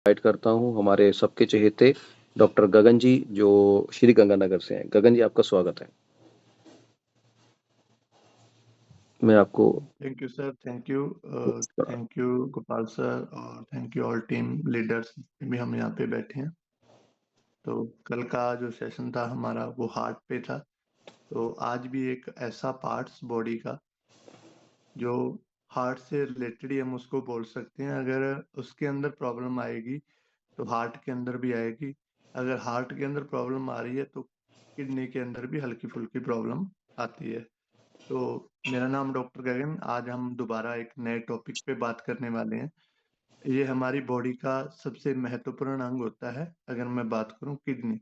Invite करता हूँ हमारे सबके चहेते डॉक्टर गगन जी जो श्री गंगानगर से हैं। गगन जी आपका स्वागत है। मैं आपको thank you sir, thank you Gopal sir और thank you all team leaders भी हम यहाँ पे बैठे हैं। तो कल का जो सेशन था हमारा वो हार्ट पे था, तो आज भी एक ऐसा पार्ट्स बॉडी का जो हार्ट से रिलेटेड ही हम उसको बोल सकते हैं। अगर उसके अंदर प्रॉब्लम आएगी तो हार्ट के अंदर भी आएगी। अगर हार्ट के अंदर प्रॉब्लम आ रही है तो किडनी के अंदर भी हल्की फुल्की प्रॉब्लम आती है। तो मेरा नाम डॉक्टर गगन। आज हम दोबारा एक नए टॉपिक पे बात करने वाले हैं। ये हमारी बॉडी का सबसे महत्वपूर्ण अंग होता है। अगर मैं बात करूं किडनी,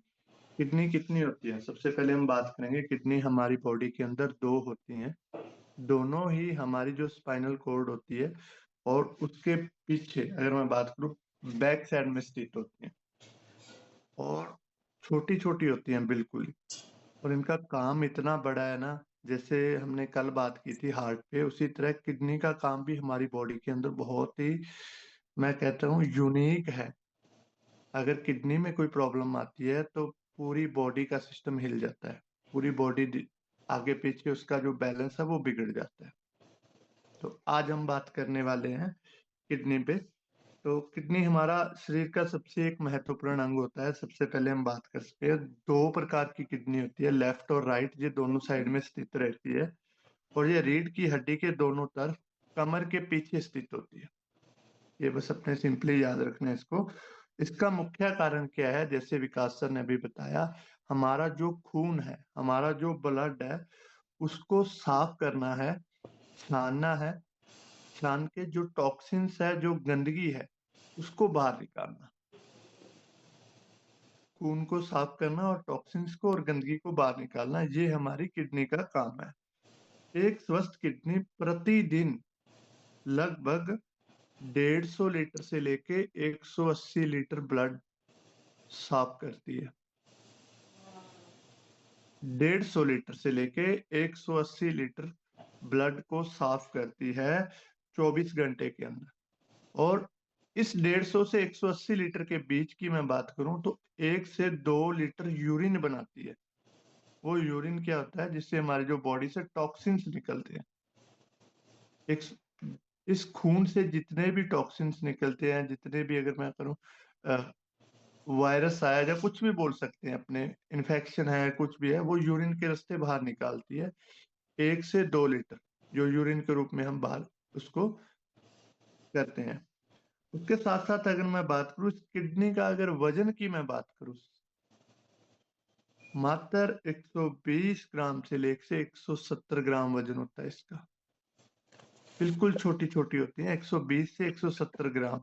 किडनी कितनी होती है, सबसे पहले हम बात करेंगे। किडनी हमारी बॉडी के अंदर दो होती हैं। दोनों ही हमारी जो स्पाइनल कॉर्ड होती है और उसके पीछे अगर मैं बात करूं बैक साइड में स्थित होती हैं और छोटी छोटी होती हैं बिल्कुल ही। और इनका काम इतना बड़ा है ना, जैसे हमने कल बात की थी हार्ट पे, उसी तरह किडनी का काम भी हमारी बॉडी के अंदर बहुत ही, मैं कहता हूँ, यूनिक है। अगर किडनी में कोई प्रॉब्लम आती है तो पूरी बॉडी का सिस्टम हिल जाता है। पूरी बॉडी आगे पीछे उसका जो बैलेंस है वो बिगड़ जाता है। तो आज हम बात करने वाले हैं किडनी पे। तो किडनी हमारा शरीर का सबसे एक महत्वपूर्ण अंग होता है। सबसे पहले हम बात कर सकते हैं, दो प्रकार की किडनी होती है, लेफ्ट और राइट। ये दोनों साइड में स्थित रहती है और ये रीढ़ की हड्डी के दोनों तरफ कमर के पीछे स्थित होती है। ये बस अपने सिंपली याद रखना है इसको। इसका मुख्य कारण क्या है, जैसे विकास सर ने अभी बताया, हमारा जो खून है, हमारा जो ब्लड है, उसको साफ करना है, छानना है। छान के जो टॉक्सिन्स है, जो गंदगी है, उसको बाहर निकालना। खून को साफ करना और टॉक्सिन्स को और गंदगी को बाहर निकालना, ये हमारी किडनी का काम है। एक स्वस्थ किडनी प्रतिदिन लगभग 150 लीटर से लेके 180 लीटर ब्लड साफ करती है। 150 लीटर से लेके 180 लीटर ब्लड को साफ करती है 24 घंटे के अंदर। और इस 150 से 180 लीटर के बीच की मैं बात करूं तो 1 से 2 लीटर यूरिन बनाती है। वो यूरिन क्या होता है, जिससे हमारी जो बॉडी से टॉक्सिन्स निकलते हैं। एक इस खून से जितने भी टॉक्सिन्स निकलते हैं, जितने भी, अगर मैं करूं, वायरस आया या कुछ भी बोल सकते हैं, अपने इन्फेक्शन है, कुछ भी है, वो यूरिन के रास्ते बाहर निकालती है। 1 से 2 लीटर जो यूरिन के रूप में हम बाहर उसको करते हैं। उसके साथ साथ अगर मैं बात करूं इस किडनी का, अगर वजन की मैं बात करूं, मात्र 120 ग्राम से लेकर 170 ग्राम वजन होता है इसका। बिल्कुल छोटी छोटी होती है, 120 से 170 ग्राम।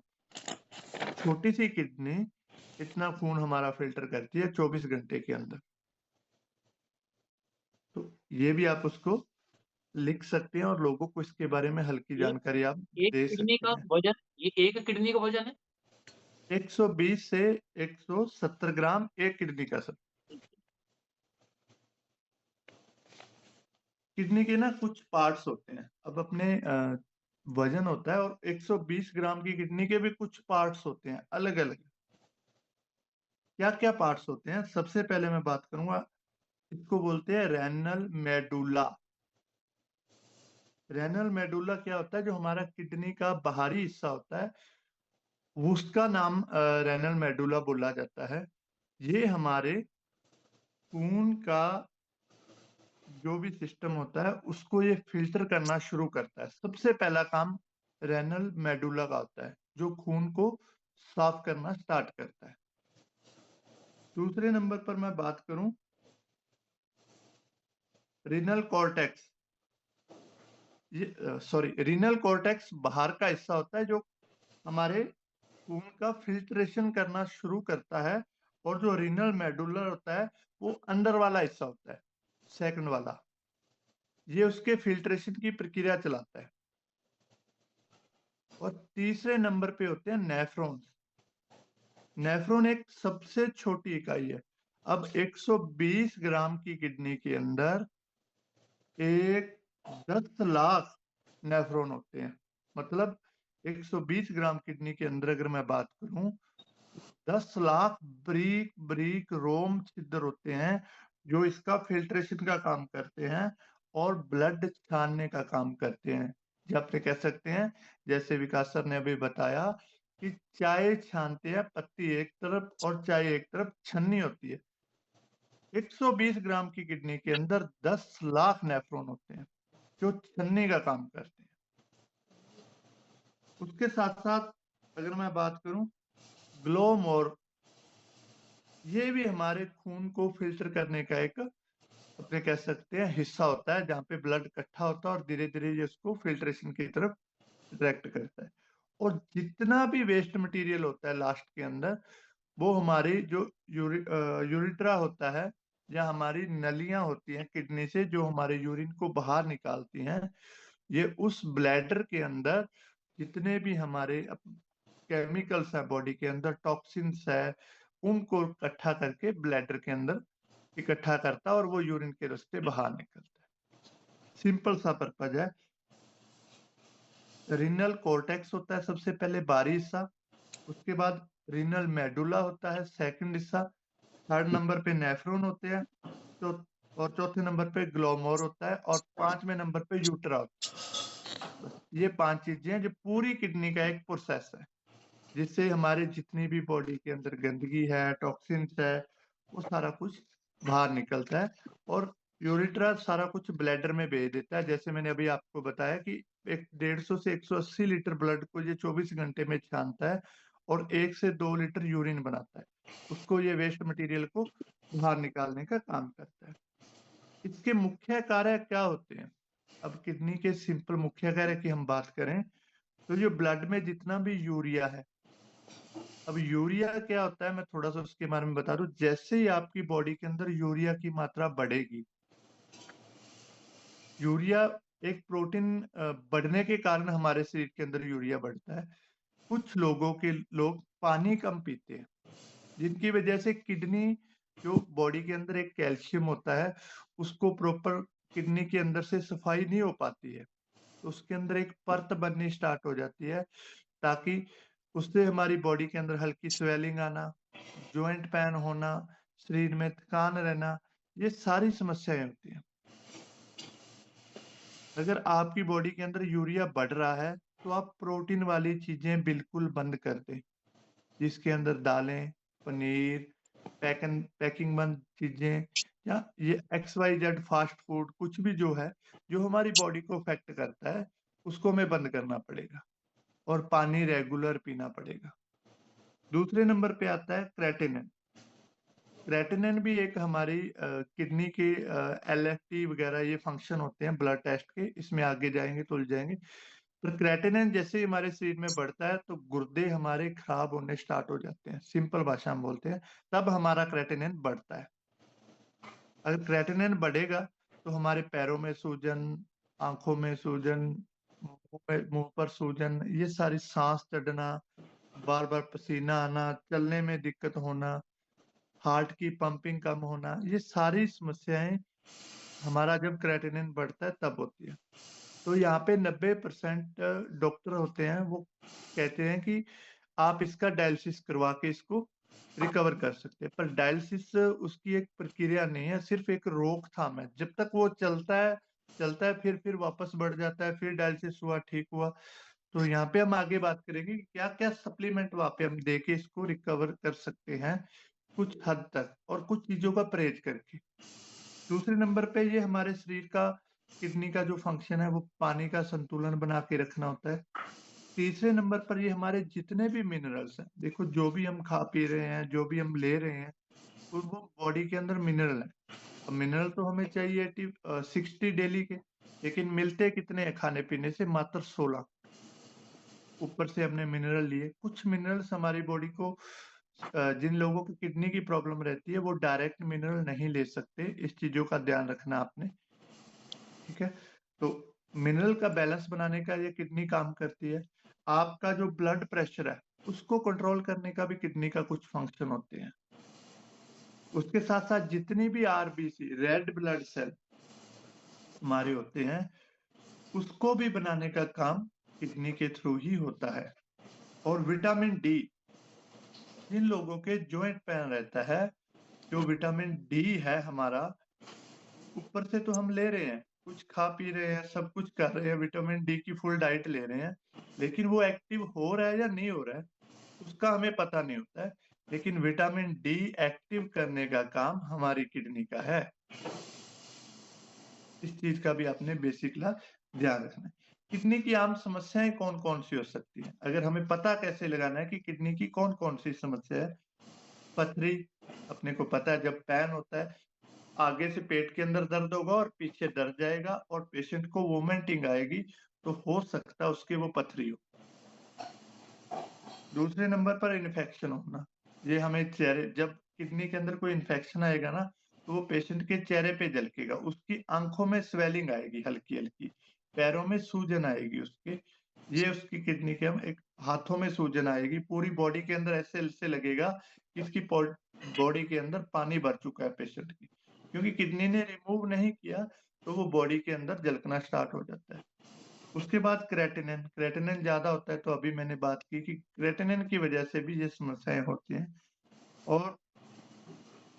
छोटी सी किडनी इतना खून हमारा फिल्टर करती है 24 घंटे के अंदर। तो ये भी आप उसको लिख सकते हैं और लोगों को इसके बारे में हल्की ये जानकारी आप एक दे किडनी सकते का हैं। वजन, ये एक किडनी का वजन है? 120 से 170 ग्राम एक किडनी का सर। किडनी के ना कुछ पार्ट्स होते हैं। अब अपने वजन होता है और 120 ग्राम की किडनी के भी कुछ पार्ट्स होते हैं अलग अलग। क्या क्या पार्ट्स होते हैं, सबसे पहले मैं बात करूंगा, इसको बोलते हैं रेनल मेडुला। रेनल मेडुला क्या होता है, जो हमारा किडनी का बाहरी हिस्सा होता है, उसका नाम रेनल मेडुला बोला जाता है। ये हमारे खून का जो भी सिस्टम होता है उसको ये फिल्टर करना शुरू करता है। सबसे पहला काम रेनल मेडुला का होता है, जो खून को साफ करना स्टार्ट करता है। दूसरे नंबर पर मैं बात करूं, रीनल कॉर्टेक्स। ये सॉरी, रीनल कॉर्टेक्स बाहर का हिस्सा होता है जो हमारे खून का फिल्ट्रेशन करना शुरू करता है। और जो रीनल मेडुलर होता है वो अंदर वाला हिस्सा होता है, सेकंड वाला, ये उसके फिल्ट्रेशन की प्रक्रिया चलाता है। और तीसरे नंबर पे होते हैं नेफ्रॉन। नेफ्रॉन एक सबसे छोटी इकाई है। अब 120 ग्राम की किडनी के अंदर एक 10 लाख नेफ्रॉन होते हैं। मतलब 120 ग्राम किडनी के अंदर अगर मैं बात करूं 10 लाख ब्रीक ब्रीक रोम छिद्र होते हैं जो इसका फिल्ट्रेशन का काम करते हैं और ब्लड छानने का काम करते हैं। जी आपने कह सकते हैं, जैसे विकास सर ने अभी बताया कि चाय छानते हैं, पत्ती एक तरफ और चाय एक तरफ छन्नी होती है। 120 ग्राम की किडनी के अंदर 10 लाख नेफ्रॉन होते हैं जो छन्नी का काम करते हैं। उसके साथ साथ अगर मैं बात करूं ग्लोमोर, ये भी हमारे खून को फिल्टर करने का एक अपने कह सकते हैं हिस्सा होता है, जहाँ पे ब्लड इकट्ठा होता है और धीरे धीरे ये उसको फिल्ट्रेशन की तरफ डायरेक्ट करता है। और जितना भी वेस्ट मटेरियल होता है लास्ट के अंदर, वो हमारी जो यूरिट्रा होता है या हमारी नलियां होती हैं किडनी से जो हमारे यूरिन को बाहर निकालती हैं, ये उस ब्लैडर के अंदर जितने भी हमारे केमिकल्स है बॉडी के अंदर, टॉक्सिन्स है, उनको इकट्ठा करके ब्लैडर के अंदर इकट्ठा करता है और वो यूरिन के रास्ते बाहर निकलता है। सिंपल सा पर्पज है। रीनल कॉर्टेक्स होता है सबसे पहले बाहरी हिस्सा, उसके बाद रीनल मेडुला होता है सेकंड हिस्सा, थर्ड नंबर पे नेफ्रॉन होते हैं, तो और चौथे नंबर पे ग्लोमोर होता है और पांचवें नंबर पे यूट्रा होता है। बस ये 5 चीजें हैं जो पूरी किडनी का एक प्रोसेस है, जिससे हमारे जितनी भी बॉडी के अंदर गंदगी है, टॉक्सिन्स है, वो सारा कुछ बाहर निकलता है और यूरिट्रा सारा कुछ ब्लैडर में भेज देता है। जैसे मैंने अभी आपको बताया कि एक 150 से 180 लीटर ब्लड को ये 24 घंटे में छानता है और 1 से 2 लीटर यूरिन बनाता है, उसको ये वेस्ट मटेरियल को बाहर निकालने का काम करता है। इसके मुख्य कार्य क्या होते हैं? अब किडनी के सिंपल मुख्य कार्य की हम बात करें तो ये ब्लड में जितना भी यूरिया है, अब यूरिया क्या होता है मैं थोड़ा सा उसके बारे में बता दूं। जैसे ही आपकी बॉडी के अंदर यूरिया की मात्रा बढ़ेगी, यूरिया एक प्रोटीन बढ़ने के कारण हमारे शरीर के अंदर यूरिया बढ़ता है। कुछ लोग पानी कम पीते हैं, जिनकी वजह से किडनी जो बॉडी के अंदर एक कैल्शियम होता है उसको प्रॉपर किडनी के अंदर से सफाई नहीं हो पाती है, तो उसके अंदर एक परत बननी स्टार्ट हो जाती है, ताकि उससे हमारी बॉडी के अंदर हल्की स्वेलिंग आना, जॉइंट पेन होना, शरीर में थकान रहना, ये सारी समस्याएं होती हैं। अगर आपकी बॉडी के अंदर यूरिया बढ़ रहा है तो आप प्रोटीन वाली चीजें बिल्कुल बंद कर दें, जिसके अंदर दालें, पनीर, पैकिंग बंद चीजें या ये XYZ फास्ट फूड कुछ भी जो है जो हमारी बॉडी को अफेक्ट करता है, उसको हमें बंद करना पड़ेगा और पानी रेगुलर पीना पड़ेगा। दूसरे नंबर पे आता है क्रेटिनिन। क्रेटिनिन भी एक हमारी किडनी के LFT वगैरह ये फंक्शन होते हैं ब्लड टेस्ट के, इसमें आगे जाएंगे तो उलझ जाएंगे। पर क्रेटिनिन जैसे ही हमारे शरीर में बढ़ता है तो गुर्दे हमारे खराब होने स्टार्ट हो जाते हैं, सिंपल भाषा में बोलते हैं, तब हमारा क्रेटिनिन बढ़ता है। अगर क्रेटिनिन बढ़ेगा तो हमारे पैरों में सूजन, आंखों में सूजन, मुंह पर सूजन, ये सारी सांस चढ़ना, बार बार पसीना आना, चलने में दिक्कत होना, हार्ट की पंपिंग कम होना, ये सारी समस्याएं हमारा जब क्रेटिनिन बढ़ता है तब होती है। तो यहाँ पे 90% डॉक्टर होते हैं वो कहते हैं कि आप इसका डायलिसिस करवा के इसको रिकवर कर सकते हैं, पर डायलिसिस उसकी एक प्रक्रिया नहीं है, सिर्फ एक रोकथाम है। जब तक वो चलता है फिर वापस बढ़ जाता है, फिर डायलिसिस हुआ ठीक हुआ। तो यहाँ पे हम आगे बात करेंगे कि क्या क्या सप्लीमेंट वहाँ पे हम दे के इसको रिकवर कर सकते हैं कुछ हद तक और कुछ चीजों का परहेज करके। दूसरे नंबर पे ये हमारे शरीर का किडनी का जो फंक्शन है वो पानी का संतुलन बना के रखना होता है। तीसरे नंबर पर ये हमारे जितने भी मिनरल्स हैं, देखो जो भी हम खा पी रहे हैं, जो भी हम ले रहे हैं, तो वो बॉडी के अंदर मिनरल है। अब मिनरल तो हमें चाहिए 60 डेली के, लेकिन मिलते कितने हैं खाने पीने से? मात्र 16। ऊपर से हमने मिनरल लिए। कुछ मिनरल्स हमारी बॉडी को जिन लोगों की किडनी की प्रॉब्लम रहती है वो डायरेक्ट मिनरल नहीं ले सकते, इस चीजों का ध्यान रखना आपने, ठीक है। तो मिनरल का बैलेंस बनाने का ये किडनी काम करती है। आपका जो ब्लड प्रेशर है उसको कंट्रोल करने का भी किडनी का कुछ फंक्शन होते हैं। उसके साथ साथ जितनी भी RBC रेड ब्लड सेल हमारे होते हैं उसको भी बनाने का काम किडनी के थ्रू ही होता है। और विटामिन डी, जिन लोगों के जॉइंट पेन रहता है, जो विटामिन डी है हमारा, ऊपर से तो हम ले रहे हैं, कुछ खा पी रहे हैं, सब कुछ कर रहे हैं, विटामिन डी की फुल डाइट ले रहे हैं, लेकिन वो एक्टिव हो रहा है या नहीं हो रहा है, उसका हमें पता नहीं होता है। लेकिन विटामिन डी एक्टिव करने का काम हमारी किडनी का है। इस चीज का भी आपने बेसिकली ध्यान रखना है। किडनी की आम समस्याएं कौन-कौन सी हो सकती हैं? अगर हमें पता कैसे लगाना है कि किडनी की कौन-कौन सी समस्या है? पथरी, अपने को पता है जब पैन होता है, आगे से पेट के अंदर दर्द होगा और पीछे दर्द जाएगा और पेशेंट को वोमिटिंग आएगी, तो हो सकता है उसकी वो पथरी हो। दूसरे नंबर पर इन्फेक्शन होना, ये हमें चेहरे जब किडनी के अंदर कोई इन्फेक्शन आएगा ना, तो वो पेशेंट के चेहरे पे झलकेगा, उसकी आँखों में स्वेलिंग आएगी हल्की-हल्की, पैरों में सूजन आएगी उसके, ये उसकी किडनी के हम एक हाथों में सूजन आएगी, पूरी बॉडी के अंदर ऐसे-ऐसे लगेगा कि इसकी बॉडी के अंदर पानी भर चुका है पेशेंट की। क्योंकि किडनी ने रिमूव नहीं किया, तो वो बॉडी के अंदर झलकना स्टार्ट हो जाता है। उसके बाद क्रेटिनिन, क्रेटिनिन ज़्यादा होता है तो अभी मैंने बात की कि क्रेटिनिन की वज़ह से भी ये समस्याएँ होती हैं और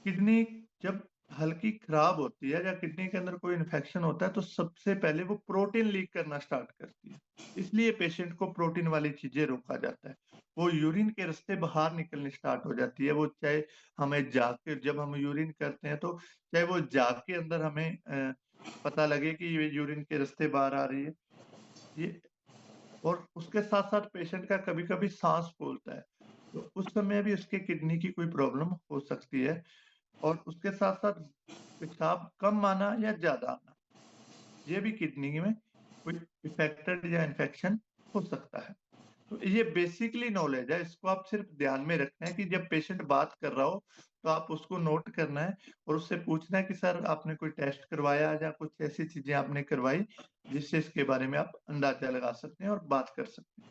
किडनी जब हल्की खराब होती है या किडनी के अंदर कोई इन्फेक्शन होता है तो सबसे पहले वो प्रोटीन लीक करना स्टार्ट करती है। इसलिए पेशेंट को प्रोटीन वाली चीज़ें रोका जाता है। वो यूरिन के रास्ते बाहर निकलनी स्टार्ट हो जाती है। वो चाहे हमें जाग के जब हम यूरिन करते हैं तो चाहे वो जाग के अंदर हमें पता लगे कि ये यूरिन के रास्ते बाहर आ रही है। ये और उसके साथ-साथ पेशेंट का कभी-कभी साँस फूलता है, तो उस समय भी उसके किडनी की कोई प्रॉब्लम हो सकती है और उसके साथ-साथ पेशाब कम आना या ज़्यादा आना, ये भी किडनी में कोई इफ़ेक्टेड या इन्फेक्शन हो सकता है। तो ये बेसिकली नॉलेज है, इसको आप सिर्फ़ ध्यान में रखना है कि जब पेशेंट बात कर रहा हो, तो आप उसको नोट करना है और उससे पूछना है कि सर आपने कोई टेस्ट करवाया या कुछ ऐसी चीज़ें आपने करवाई, जिससे इसके बारे में आप अंदाज़ा लगा सकते हैं और बात कर सकते हैं।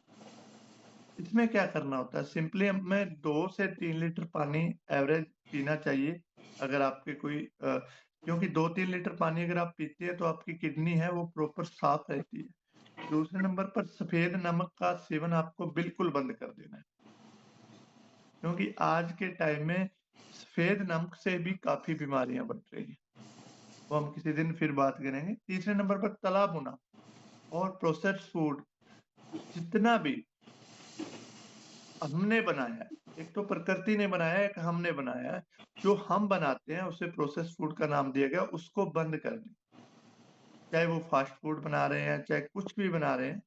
इसमें क्या करना होता है सिंपली हमें 2 से 3 लीटर पानी एवरेज पीना चाहिए। अगर आपके कोई क्योंकि 2-3 लीटर पानी अगर आप पीते हैं तो आपकी किडनी है वो प्रॉपर साफ रहती है। दूसरे नंबर पर सफ़ेद नमक का सेवन आपको बिल्कुल बंद कर देना है। क्योंकि आज के टाइम में सफ़ेद नमक से भी काफ़ी बीमारियाँ बढ़ रही हैं। वो हम किसी दिन फिर बात करेंगे। तीसरे नंबर पर तला भुना और प्रोसेस्ड फूड जितना भी हमने बनाया है, एक तो प्रकृति ने बनाया है, एक हमने बनाया है। जो हम बनाते हैं उसे प्रोसेस्ड फूड का नाम दिया गया, उसको बंद कर दें। चाहे वो फास्ट फूड बना रहे हैं, चाहे कुछ भी बना रहे हैं,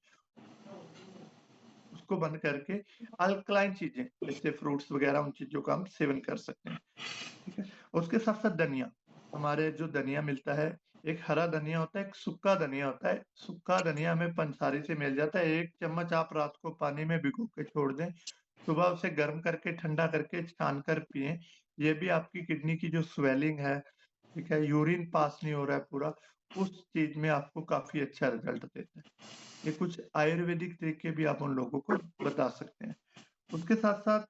उसको बंद करके अल्कलाइन चीज़ें जैसे फ्रूट्स वगैरह उन चीज़ों का हम सेवन कर सकते हैं, ठीक है? उसके साथ-साथ धनिया, हमारे जो धनिया मिलता है, एक हरा धनिया होता है, एक सूखा धनिया होता है। सूखा धनिया हमें पंसारी से मिल जाता है, 1 चम्मच आप रात को पानी में भिगो के छोड़ दें, सुबह उसे गर्म करके, ठंडा करके छान कर पिएँ। ये भी आपकी किडनी की जो स्वेलिंग है, ठीक है, यूरिन पास नहीं हो रहा है पूरा, उस चीज़ में आपको काफ़ी अच्छा रिज़ल्ट देता है। ये कुछ आयुर्वेदिक तरीके भी आप उन लोगों को बता सकते हैं। उसके साथ-साथ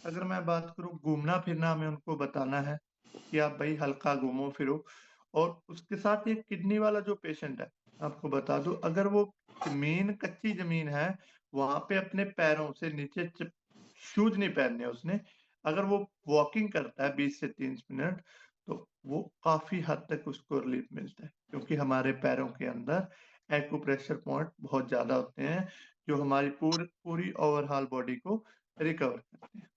अगर मैं बात करूँ घूमना-फिरना हमें उनको बताना है, कि आप भई हल्का घूमो-फिरो और उसके साथ ये किडनी वाला जो पेशेंट है, आपको बता दूँ अगर वो ज़मीन कच्ची ज़मीन है, वहाँ पे अपने पैरों से नीचे शूज़ नहीं पहनने उसने, अगर वो वॉकिंग करता है 20 से 30 मिनट, तो वो काफ़ी हद तक उसको रिलीफ़ मिलता है। क्योंकि हमारे पैरों के अंदर एक्यूप्रेशर पॉइंट बहुत ज़्यादा होते हैं, जो हमारी पूरी ओवरऑल बॉडी को रिकवर करते हैं।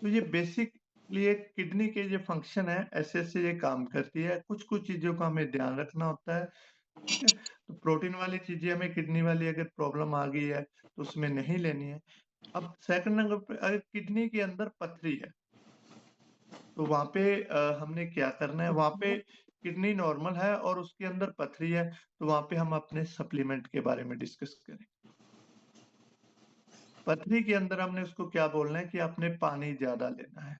तो ये बेसिकली एक किडनी के जो फंक्शन है, ऐसे-ऐसे ये काम करती है। कुछ-कुछ चीज़ों का हमें ध्यान रखना होता है, ठीक है? तो प्रोटीन वाली चीज़ें हमें किडनी वाली अगर प्रॉब्लम आ गई है, तो उसमें नहीं लेनी है। अब सेकंड नंबर पे अगर किडनी के अंदर पथरी है, तो वहाँ पे हमने क्या करना है, वहाँ पे किडनी नॉर्मल है और उसके अंदर पथरी है, तो वहाँ पे हम अपने सप्लीमेंट के बारे में डिस्कस करें। पथरी के अंदर हमने उसको क्या बोलना है कि आपने पानी ज़्यादा लेना है।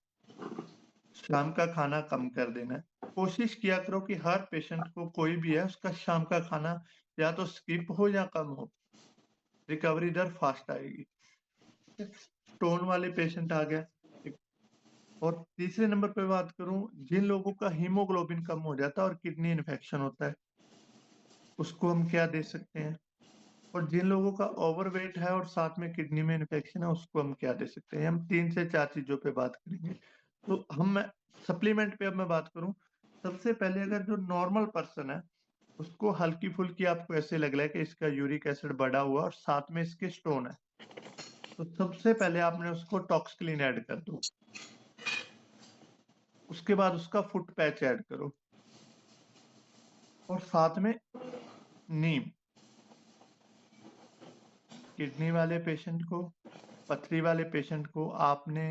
शाम का खाना कम कर देना है। कोशिश किया करो कि हर पेशेंट को कोई भी है उसका शाम का खाना या तो स्किप हो या कम हो, रिकवरी दर फास्ट आएगी। स्टोन वाले पेशेंट आ गया एक और तीसरे नंबर पे बात करूँ जिन लोगों का हीमोग्लोबिन कम हो जाता है और किडनी इन्फेक्शन होता है, उसको हम क्या दे सकते हैं? और जिन लोगों का ओवरवेट है और साथ में किडनी में इन्फेक्शन है उसको हम क्या दे सकते हैं। हम 3 से 4 चीज़ों पे बात करेंगे। तो हम सप्लीमेंट पे अब मैं बात करूँ, सबसे पहले अगर जो नॉर्मल पर्सन है, उसको हल्की-फुल्की आपको ऐसे लग रहा है कि इसका यूरिक एसिड बढ़ा हुआ और साथ में इसके स्टोन है, तो सबसे पहले आपने उसको टॉक्सक्लीन ऐड कर दो। उसके बाद उसका फुट पैच ऐड करो और साथ में नीम। किडनी वाले पेशेंट को, पथरी वाले पेशेंट को आपने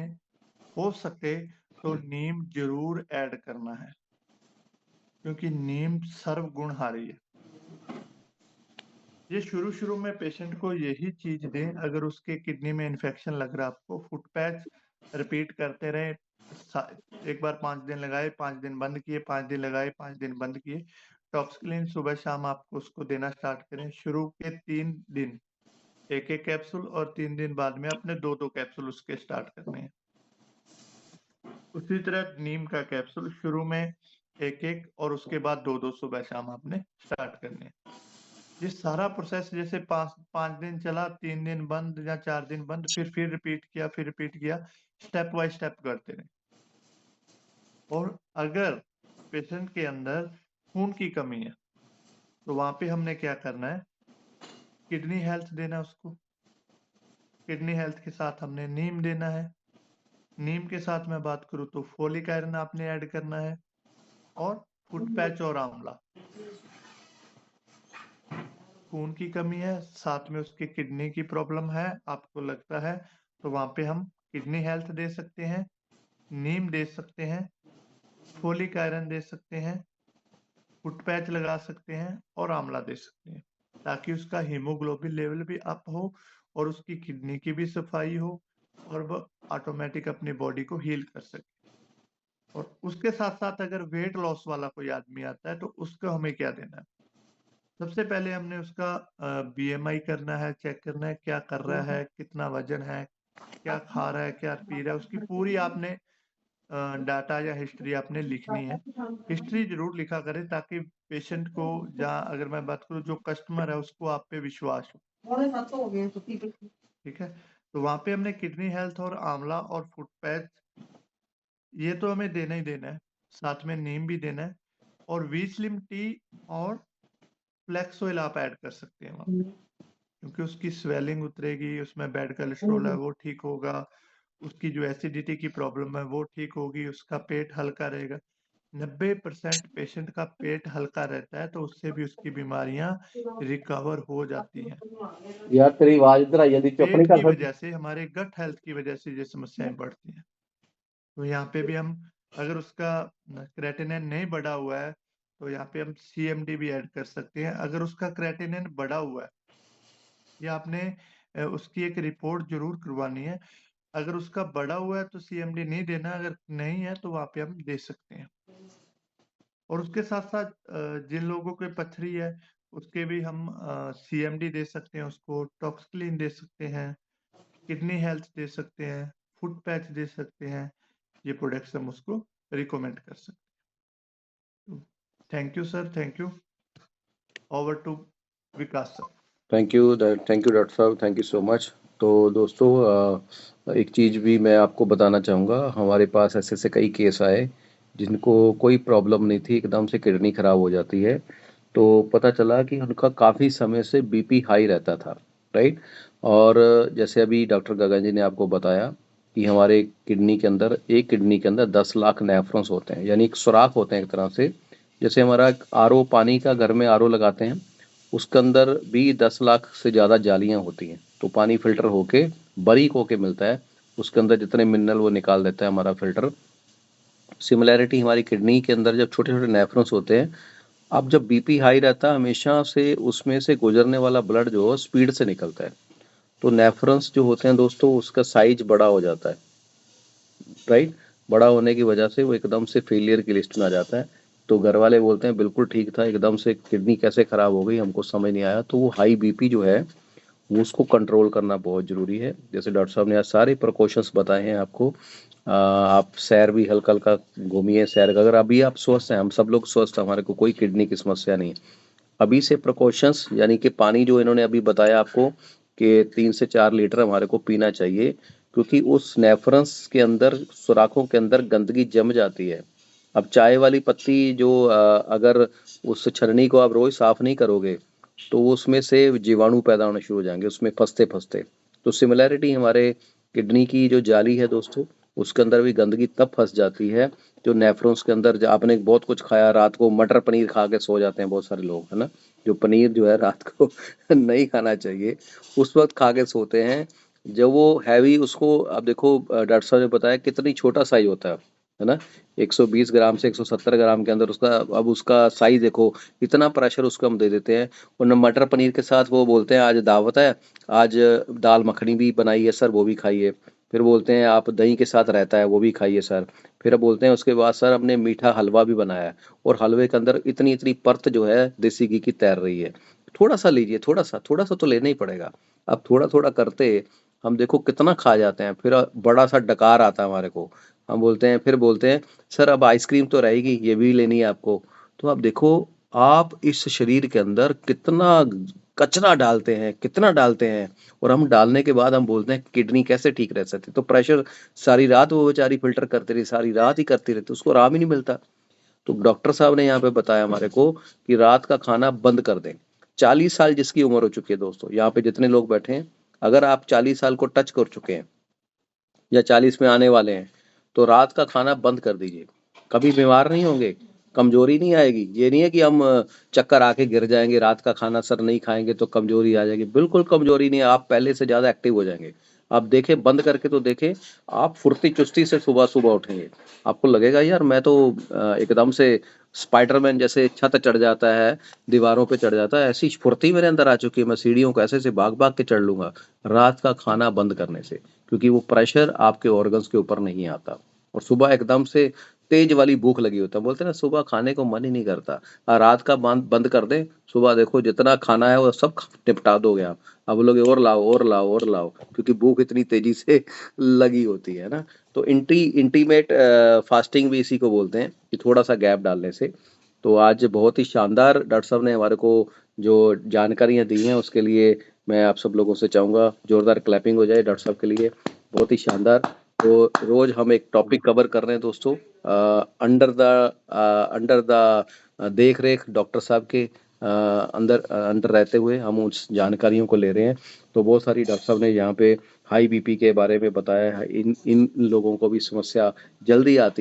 हो सके तो नीम जरूर ऐड करना है, क्योंकि नीम सर्व गुणहारी है। ये शुरू में पेशेंट को यही चीज दें। अगर उसके किडनी में इन्फेक्शन लग रहा है, आपको फुट पैच रिपीट करते रहे। एक बार 5 दिन लगाए, 5 दिन बंद किए, 5 दिन लगाए, 5 दिन बंद किए। टॉक्सक्लीन सुबह शाम आपको उसको देना स्टार्ट करें। शुरू के 3 दिन 1-1 कैप्सूल और 3 दिन बाद में अपने 2-2 कैप्सूल उसके स्टार्ट करने हैं। उसी तरह नीम का कैप्सूल शुरू में 1-1 और उसके बाद 2-2 सुबह शाम आपने स्टार्ट करने हैं। ये सारा प्रोसेस जैसे 5 दिन चला, 3 दिन बंद या 4 दिन बंद, फिर रिपीट किया, स्टेप बाय स्टेप करते रहे। और अगर पेशेंट के अंदर खून की कमी है, तो वहां पे हमने क्या करना है, किडनी हेल्थ देना उसको। किडनी हेल्थ के साथ हमने नीम देना है। नीम के साथ मैं बात करूँ तो फोलिक आयरन आपने ऐड करना है और फुट पैच और आंवला। खून की कमी है, साथ में उसकी किडनी की प्रॉब्लम है, आपको लगता है, तो वहां पे हम किडनी हेल्थ दे सकते हैं, नीम दे सकते हैं, फोलिक आयरन दे सकते हैं, फुट पैच लगा सकते हैं और आंवला दे सकते हैं, ताकि उसका हीमोग्लोबिन लेवल भी अप हो और उसकी किडनी की भी सफाई हो और वह ऑटोमेटिक अपनी बॉडी को हील कर सके। और उसके साथ साथ अगर वेट लॉस वाला कोई आदमी आता है, तो उसको हमें क्या देना है। सबसे पहले हमने उसका बीएमआई करना है, चेक करना है क्या कर रहा है, कितना वजन है, क्या खा रहा है, क्या पी रहा है, उसकी पूरी आपने डाटा या हिस्ट्री आपने लिखनी है। हिस्ट्री जरूर लिखा करें, ताकि पेशेंट को, जहाँ अगर मैं बात करूँ जो कस्टमर है, उसको आप पे विश्वास हो। ठीक है, तो वहां पे हमने किडनी हेल्थ और आंवला और फुट पैच, ये तो हमें देना ही देना है। साथ में नीम भी देना है और वीस्लिम टी और फ्लैक्स ऑयल आप ऐड कर सकते हैं वहाँ पे, क्योंकि उसकी स्वेलिंग उतरेगी, उसमें बैड कोलेस्ट्रॉल है वो ठीक होगा, उसकी जो एसिडिटी की प्रॉब्लम है वो ठीक होगी, उसका पेट हल्का रहेगा। 90% पेशेंट का पेट हल्का रहता है, तो उससे भी उसकी बीमारियां रिकवर हो जाती हैं। यार तेरी आवाज इधर आई जल्दी, चुप नहीं पेट कर की सकती। वजह से, हमारे गट हेल्थ की वजह से ये समस्याएं बढ़ती हैं। तो यहाँ पे भी हम, अगर उसका क्रेटिनिन नहीं बढ़ा हुआ है, तो यहाँ पे हम CMD भी ऐड कर सकते हैं। अगर उसका क्रेटिनिन बढ़ा हुआ है, या आपने उसकी एक रिपोर्ट जरूर करवानी है। अगर उसका बढ़ा हुआ है तो CMD नहीं देना, अगर नहीं है तो वहाँ पे हम दे सकते हैं। और उसके साथ साथ जिन लोगों को पथरी है, उसके भी हम CMD दे सकते हैं, उसको टॉक्सक्लीन दे सकते हैं, किडनी हेल्थ दे सकते हैं, फुट पैच दे सकते हैं। ये प्रोडक्ट्स हम उसको रिकमेंड कर सकते हैं। Thank you sir, thank you. Over to Vikas sir. Thank you doctor साहब, थैंक यू सो मच। तो दोस्तों, एक चीज़ भी मैं आपको बताना चाहूँगा। हमारे पास ऐसे ऐसे कई केस आए जिनको कोई प्रॉब्लम नहीं थी, एकदम से किडनी खराब हो जाती है। तो पता चला कि उनका काफ़ी समय से बीपी हाई रहता था, राइट। और जैसे अभी डॉक्टर गगन जी ने आपको बताया कि हमारे किडनी के अंदर, एक किडनी के अंदर 10 लाख नेफ्रॉन्स होते हैं, यानी एक सुराख होते हैं एक तरह से। जैसे हमारा आरओ पानी का, घर में आरओ लगाते हैं, उसके अंदर भी 10 लाख से ज़्यादा जालियाँ होती हैं। तो पानी फ़िल्टर होके बारीक होके मिलता है, उसके अंदर जितने मिनरल वो निकाल देता है हमारा फ़िल्टर। सिमिलैरिटी हमारी किडनी के अंदर जब छोटे-छोटे नेफ्रॉन्स होते हैं, अब जब बीपी हाई रहता है, हमेशा से उसमें से गुजरने वाला ब्लड जो है स्पीड से निकलता है। तो नेफ्रॉन्स जो होते हैं दोस्तों, उसका साइज बड़ा हो जाता है, राइट। बड़ा होने की वजह से वो एकदम से फेलियर की लिस्ट में आ जाता है। तो घर वाले बोलते हैं बिल्कुल ठीक था, एकदम से किडनी कैसे खराब हो गई, हमको समझ नहीं आया। तो वो हाई बीपी जो है, वो उसको कंट्रोल करना बहुत ज़रूरी है। जैसे डॉक्टर साहब ने आज सारे प्रिकॉशंस बताए हैं आपको। आप सैर भी हल्का हल्का घूमिए, सैर अगर अभी आप स्वस्थ हैं, हम सब लोग स्वस्थ हैं, हमारे को कोई किडनी की समस्या नहीं है, अभी से प्रिकॉशंस यानी कि पानी जो इन्होंने अभी बताया आपको कि 3 से 4 लीटर हमारे को पीना चाहिए, क्योंकि उस नेफ्रॉन्स के अंदर, सुराखों के अंदर गंदगी जम जाती है। अब चाय वाली पत्ती जो अगर उस छलनी को आप रोज साफ नहीं करोगे तो उसमें से जीवाणु पैदा होने शुरू हो जाएंगे उसमें फंसते-फंसते। तो सिमिलैरिटी हमारे किडनी की जो जाली है दोस्तों, उसके अंदर भी गंदगी तब फंस जाती है जो नेफ्रॉन्स के अंदर। आपने बहुत कुछ खाया, रात को मटर पनीर खा के सो जाते हैं बहुत सारे लोग, है ना? जो पनीर जो है रात को नहीं खाना चाहिए, उस वक्त खा के सोते हैं जब वो हैवी। उसको अब देखो, डॉक्टर साहब ने बताया कितनी छोटा साइज होता है ना? 120 ग्राम से 170 ग्राम के अंदर उसका, अब उसका साइज देखो, इतना प्रेशर उसको हम दे देते हैं। और न मटर पनीर के साथ वो बोलते हैं आज दावत है, आज दाल मखनी भी बनाई है सर, वो भी खाइए। फिर बोलते हैं आप दही के साथ रहता है, वो भी खाइए सर। फिर अब बोलते हैं उसके बाद सर हमने मीठा हलवा भी बनाया है, और हलवे के अंदर इतनी इतनी परत जो है देसी घी की तैर रही है। थोड़ा सा लीजिए, थोड़ा सा तो लेना ही पड़ेगा। अब थोड़ा थोड़ा करते हम देखो कितना खा जाते हैं, फिर बड़ा सा डकार आता है हमारे को। हम बोलते हैं, फिर बोलते हैं सर अब आइसक्रीम तो रहेगी, ये भी लेनी है आपको। तो आप देखो, आप इस शरीर के अंदर कितना कचरा डालते हैं, कितना डालते हैं। और हम डालने के बाद हम बोलते हैं किडनी कैसे ठीक रह सकती। तो प्रेशर सारी रात वो बेचारी फिल्टर करती रही, सारी रात ही करती रहती, उसको आराम ही नहीं मिलता। तो डॉक्टर साहब ने यहाँ पे बताया हमारे को कि रात का खाना बंद कर दें। 40 साल जिसकी उम्र हो चुकी है दोस्तों, यहाँ पे जितने लोग बैठे हैं, अगर आप 40 साल को टच कर चुके हैं या 40 में आने वाले हैं, तो रात का खाना बंद कर दीजिए। कभी बीमार नहीं होंगे, कमजोरी नहीं आएगी। ये नहीं है कि हम चक्कर आके गिर जाएंगे, रात का खाना सर नहीं खाएंगे तो कमजोरी आ जाएगी। बिल्कुल कमजोरी नहीं है, आप पहले से ज्यादा एक्टिव हो जाएंगे। आप देखें, बंद करके तो देखें, आप फुर्ती चुस्ती से सुबह सुबह उठेंगे। आपको लगेगा यार मैं तो एकदम से स्पाइडरमैन जैसे छत चढ़ जाता है, दीवारों पे चढ़ जाता है, ऐसी फुर्ती मेरे अंदर आ चुकी है, मैं सीढ़ियों को ऐसे से भाग भाग के चढ़ लूंगा रात का खाना बंद करने से। क्योंकि वो प्रेशर आपके ऑर्गन्स के ऊपर नहीं आता। और सुबह एकदम से तेज वाली भूख लगी होता है, बोलते हैं ना सुबह खाने को मन ही नहीं करता। रात का बंद बंद कर दें, सुबह देखो जितना खाना है वो सब निपटा दोगे आप। अब लोग और लाओ और लाओ और लाओ, क्योंकि भूख इतनी तेजी से लगी होती है ना। तो इंटीमेट फास्टिंग भी इसी को बोलते हैं, कि थोड़ा सा गैप डालने से। तो आज बहुत ही शानदार डॉक्टर साहब ने हमारे को जो जानकारियां दी हैं, उसके लिए मैं आप सब लोगों से चाहूँगा जोरदार क्लैपिंग हो जाए डॉक्टर साहब के लिए। बहुत ही शानदार। तो रोज हम एक टॉपिक कवर कर रहे हैं दोस्तों, अंडर द देख रेख डॉक्टर साहब के अंदर रहते हुए हम उस जानकारियों को ले रहे हैं। तो बहुत सारी डॉक्टर साहब ने यहाँ पे हाई बीपी के बारे में बताया है। इन इन लोगों को भी समस्या जल्दी आती